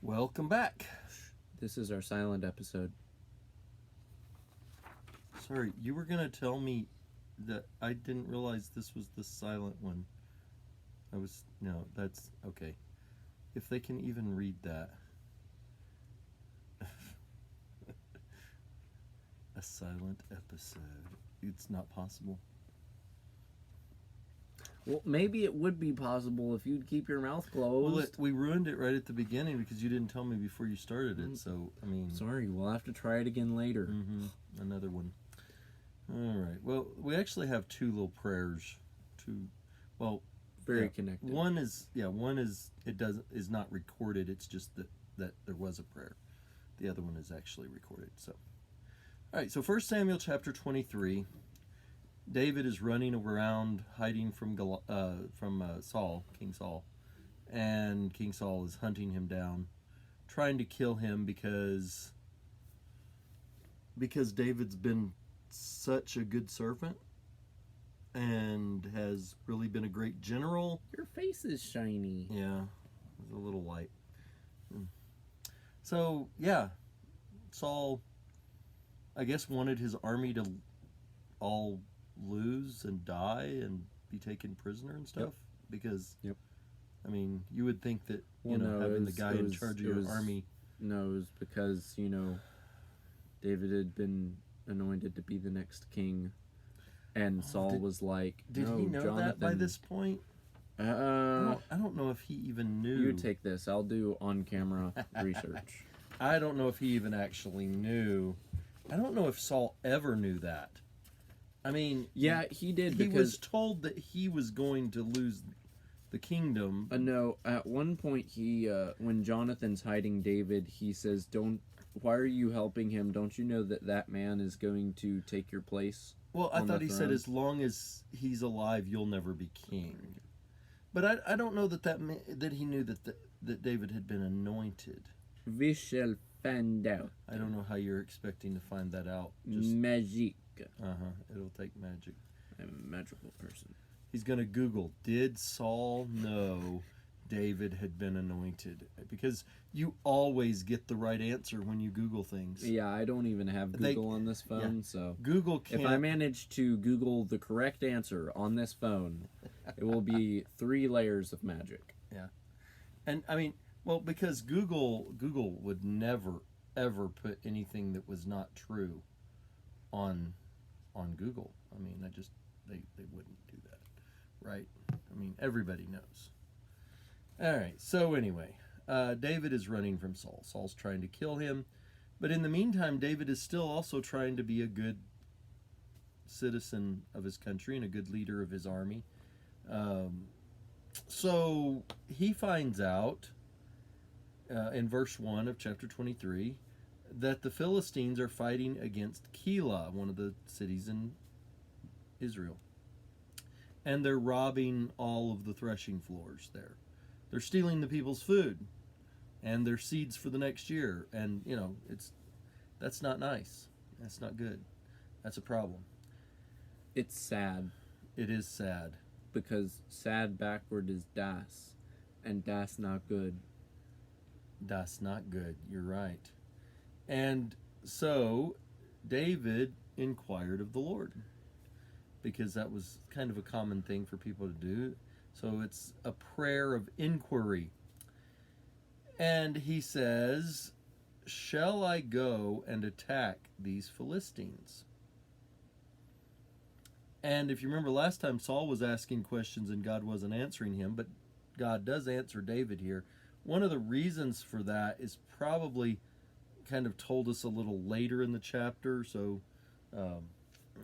Welcome back. This is our silent episode. Sorry, you were going to tell me that I didn't realize this was the silent one. No, that's okay. If they can even read that. A silent episode. It's not possible. Well, maybe it would be possible if you'd keep your mouth closed. Well, we ruined it right at the beginning because you didn't tell me before you started it. So, I mean... Sorry, we'll have to try it again later. Another one. All right. Well, we actually have two little prayers. Very connected. One is is not recorded. It's just that there was a prayer. The other one is actually recorded. So, all right. So 1 Samuel chapter 23. David is running around hiding from Saul, King Saul, and King Saul is hunting him down, trying to kill him because David's been such a good servant and has really been a great general. Your face is shiny. Yeah, it's a little light. So, yeah, Saul, I guess, wanted his army to all lose and die and be taken prisoner and stuff. Because, I mean, you would think that, having the guy in charge of your army... No, it was because, David had been anointed to be the next king. And Saul was like, Did he know Jonathan, that by this point? I don't know if he even knew. You take this. I'll do on-camera research. I don't know if he even actually knew. I don't know if Saul ever knew that. I mean... Yeah, he did He because... was told that he was going to lose the kingdom. No, at one point he, when Jonathan's hiding David, he says, why are you helping him? Don't you know that man is going to take your place? Well, I thought he said, as long as he's alive, you'll never be king. But I don't know that he knew that David had been anointed. We shall find out. I don't know how you're expecting to find that out. Magic. It'll take magic. I'm a magical person. He's going to Google, did Saul know David had been anointed? Because you always get the right answer when you Google things. Yeah, I don't even have Google on this phone, so... Google can't... If I manage to Google the correct answer on this phone, it will be 3 layers of magic. Yeah. And, I mean, well, because Google would never, ever put anything that was not true on Google. I mean, they wouldn't do that, right? I mean, everybody knows. All right, so anyway, David is running from Saul. Saul's trying to kill him, but in the meantime, David is still also trying to be a good citizen of his country and a good leader of his army. So he finds out in verse 1 of chapter 23 that the Philistines are fighting against Keilah, one of the cities in Israel. And they're robbing all of the threshing floors there. They're stealing the people's food and their seeds for the next year. And, that's not nice. That's not good. That's a problem. It's sad. It is sad. Because sad backward is das. And das not good. Das not good. You're right. And so David inquired of the Lord, because that was kind of a common thing for people to do. So it's a prayer of inquiry. And he says, shall I go and attack these Philistines? And if you remember last time, Saul was asking questions and God wasn't answering him, but God does answer David here. One of the reasons for that is probably kind of told us a little later in the chapter, so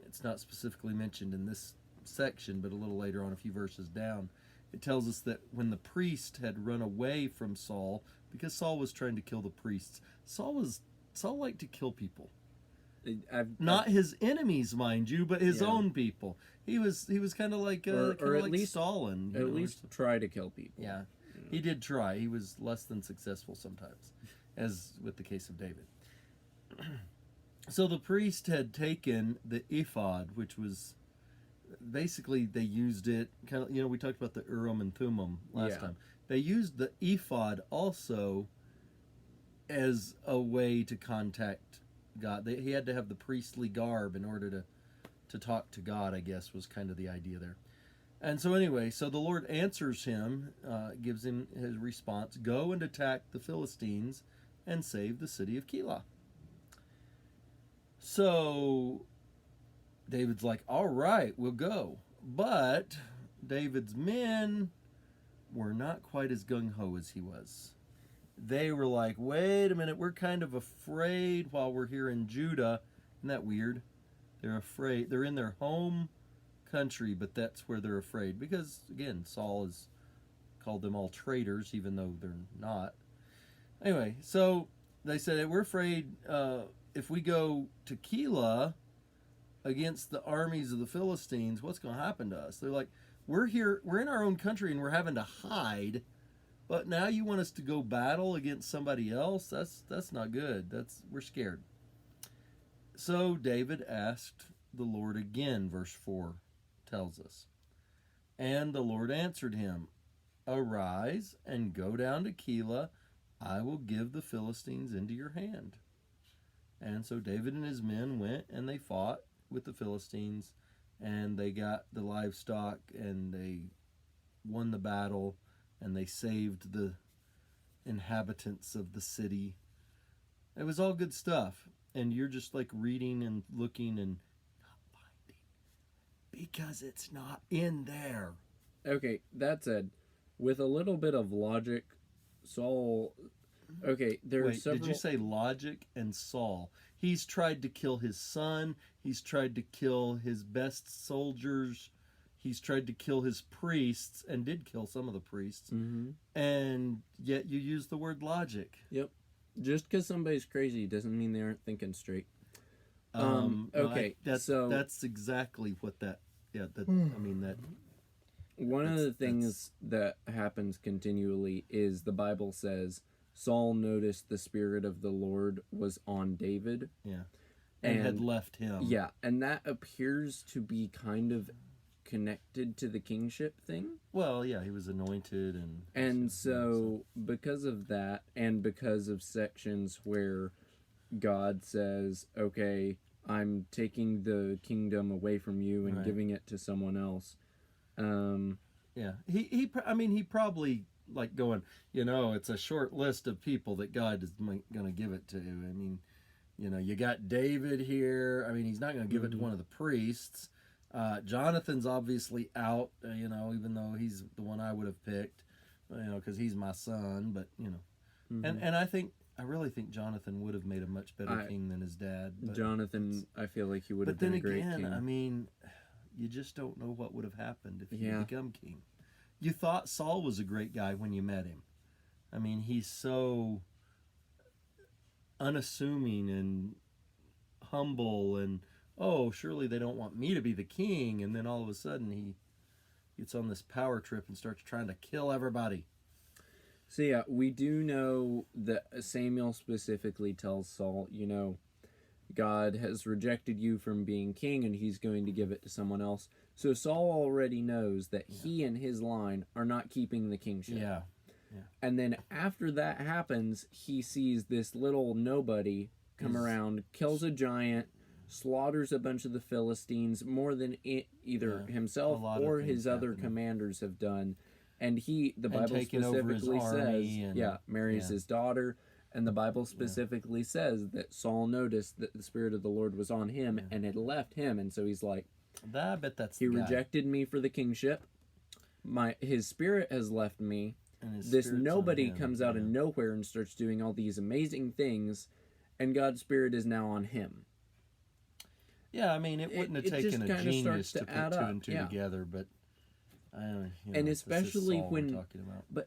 it's not specifically mentioned in this section, but a little later on, a few verses down, it tells us that when the priest had run away from Saul, because Saul was trying to kill the priests, Saul liked to kill people. Not his enemies, mind you, but his own people. He was kind of like Stalin. At least try to kill people. Yeah, he did try. He was less than successful sometimes, as with the case of David. So the priest had taken the ephod, which was basically, they used it kind of, we talked about the Urim and Thummim last time. They used the ephod also as a way to contact God. He had to have the priestly garb in order to talk to God, I guess, was kind of the idea there. And so anyway, so the Lord answers him, gives him his response: go and attack the Philistines and save the city of Keilah. So David's like, all right, we'll go. But David's men were not quite as gung-ho as he was. They were like, wait a minute, we're kind of afraid while we're here in Judah. Isn't that weird? They're afraid. They're in their home country, but that's where they're afraid. Because, again, Saul has called them all traitors, even though they're not. Anyway, so they said, we're afraid if we go to Keilah against the armies of the Philistines, what's going to happen to us? They're like, we're here, we're in our own country, and we're having to hide. But now you want us to go battle against somebody else? That's not good. We're scared. So David asked the Lord again, verse 4 tells us. And the Lord answered him, arise and go down to Keilah. I will give the Philistines into your hand. And so David and his men went and they fought with the Philistines, and they got the livestock, and they won the battle, and they saved the inhabitants of the city. It was all good stuff. And you're just like reading and looking and not finding, because it's not in there. Okay, that said, with a little bit of logic, Saul... Okay, there are several... Did you say logic and Saul? He's tried to kill his son. He's tried to kill his best soldiers. He's tried to kill his priests, and did kill some of the priests. Mm-hmm. And yet you use the word logic. Yep. Just because somebody's crazy doesn't mean they aren't thinking straight. Okay, that's exactly what that. Yeah, that. I mean that. One of the things that happens continually is the Bible says Saul noticed the Spirit of the Lord was on David. Yeah. And had left him. Yeah, and that appears to be kind of connected to the kingship thing. Well, yeah, he was anointed and so because of that, and because of sections where God says, okay, I'm taking the kingdom away from you and giving it to someone else. Yeah, he probably like going, it's a short list of people that God is going to give it to. I mean, you got David here. I mean, he's not going to give it to one of the priests. Jonathan's obviously out, even though he's the one I would have picked, because he's my son. But and I really think Jonathan would have made a much better king than his dad. But Jonathan, I feel like he would have been a great king. But then again, I mean, you just don't know what would have happened if he had become king. You thought Saul was a great guy when you met him. I mean, he's so unassuming and humble, and surely they don't want me to be the king. And then all of a sudden he gets on this power trip and starts trying to kill everybody. So yeah, we do know that Samuel specifically tells Saul, God has rejected you from being king and he's going to give it to someone else. So Saul already knows that he and his line are not keeping the kingship. Yeah. And then after that happens, he sees this little nobody come around, kills a giant, slaughters a bunch of the Philistines more than either himself or his other commanders have done. And the Bible specifically says, marries his daughter. And the Bible specifically says that Saul noticed that the Spirit of the Lord was on him and had left him. And so he's like, I bet that's he rejected me for the kingship. His spirit has left me. This nobody comes out of nowhere and starts doing all these amazing things. And God's Spirit is now on him. Yeah, I mean, it wouldn't have taken a genius to put two and two together, but and especially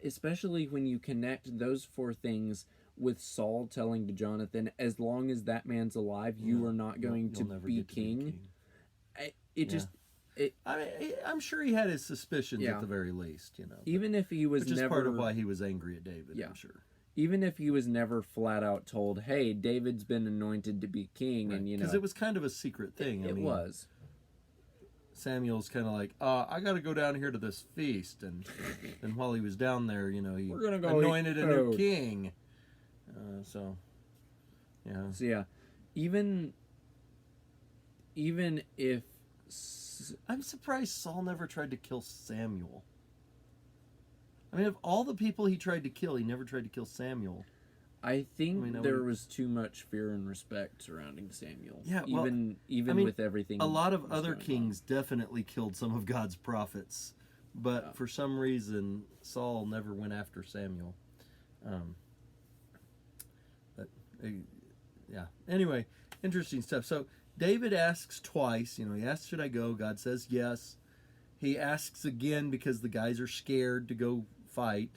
especially when you connect those four things with Saul telling to Jonathan, as long as that man's alive, you are not going to be king. I'm sure he had his suspicions at the very least, Even if he was which never, is part of why he was angry at David. I'm sure. Even if he was never flat out told, "Hey, David's been anointed to be king," and because it was kind of a secret thing. It was. Samuel's kind of like, I got to go down here to this feast, and while he was down there, he We're gonna go anointed a new king. So, yeah. So yeah, even if I'm surprised Saul never tried to kill Samuel. I mean, of all the people he tried to kill, he never tried to kill Samuel. I think I mean, there was too much fear and respect surrounding Samuel. Yeah, well, even I mean, with everything. A lot of that's other going kings definitely killed some of God's prophets, but for some reason Saul never went after Samuel. But yeah. Anyway, interesting stuff. So David asks twice. You know, he asks, "Should I go?" God says yes. He asks again because the guys are scared to go fight,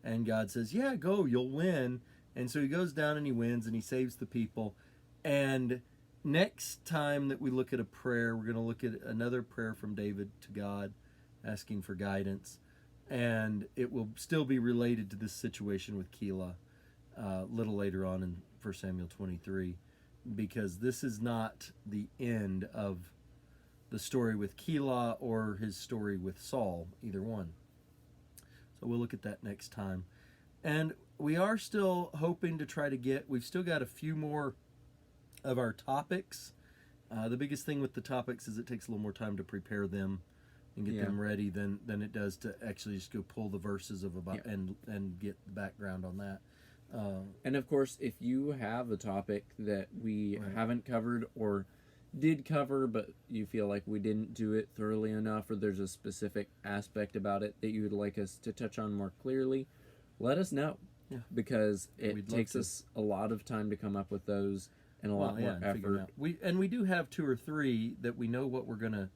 and God says, "Yeah, go. You'll win." And so he goes down and he wins and he saves the people. And next time that we look at a prayer, we're going to look at another prayer from David to God, asking for guidance. And it will still be related to this situation with Keilah a little later on in 1 Samuel 23, because this is not the end of the story with Keilah or his story with Saul, either one. So we'll look at that next time. And we are still hoping to try to we've still got a few more of our topics. The biggest thing with the topics is it takes a little more time to prepare them and get them ready than it does to actually just go pull the verses of and get the background on that. And of course, if you have a topic that we haven't covered or did cover, but you feel like we didn't do it thoroughly enough, or there's a specific aspect about it that you would like us to touch on more clearly, let us know. Yeah. Because it takes us a lot of time to come up with those and a lot more effort. We do have 2 or 3 that we know what we're gonna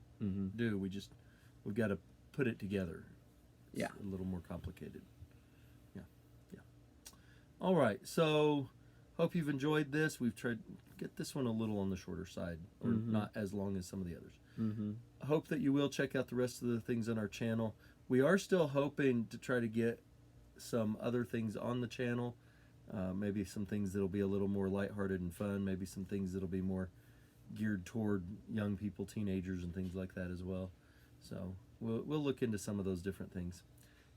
do. We've got to put it together. It's a little more complicated. Yeah. All right. So hope you've enjoyed this. We've tried to get this one a little on the shorter side, or not as long as some of the others. Hope that you will check out the rest of the things on our channel. We are still hoping to try to get some other things on the channel, maybe some things that'll be a little more lighthearted and fun, maybe some things that'll be more geared toward young people, teenagers, and things like that as well. So we'll look into some of those different things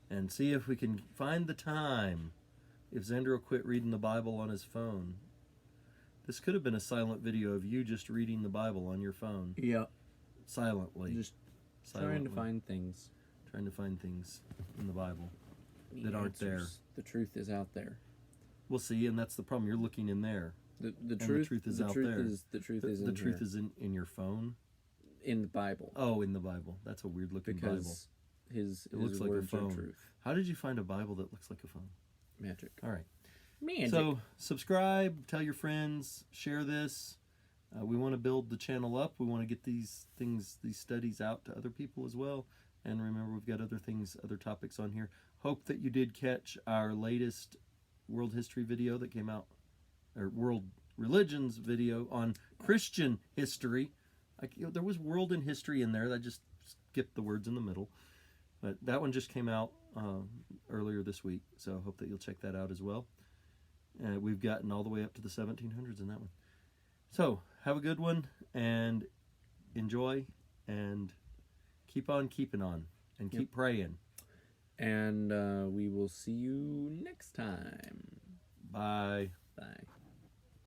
and see if we can find the time. If Xander will quit reading the Bible on his phone. This could have been a silent video of you just reading the Bible on your phone. Yeah. Silently. Just trying to find things. Trying to find things in the Bible that aren't there. The truth is out there. We'll see, and that's the problem. You're looking in there. The truth is out there. The truth is in your phone. In the Bible. Oh, in the Bible. That's a weird looking Bible. His looks like a words phone. are truth. How did you find a Bible that looks like a phone? Magic. All right. Magic. So subscribe, tell your friends, share this. We want to build the channel up. We want to get these studies out to other people as well. And remember, we've got other topics on here. Hope that you did catch our latest world history video that came out, or world religions video on Christian history. There was world and history in there. I just skipped the words in the middle. But that one just came out earlier this week. So hope that you'll check that out as well. We've gotten all the way up to the 1700s in that one. So have a good one and enjoy and keep on keeping on and keep praying. And we will see you next time. Bye. Bye.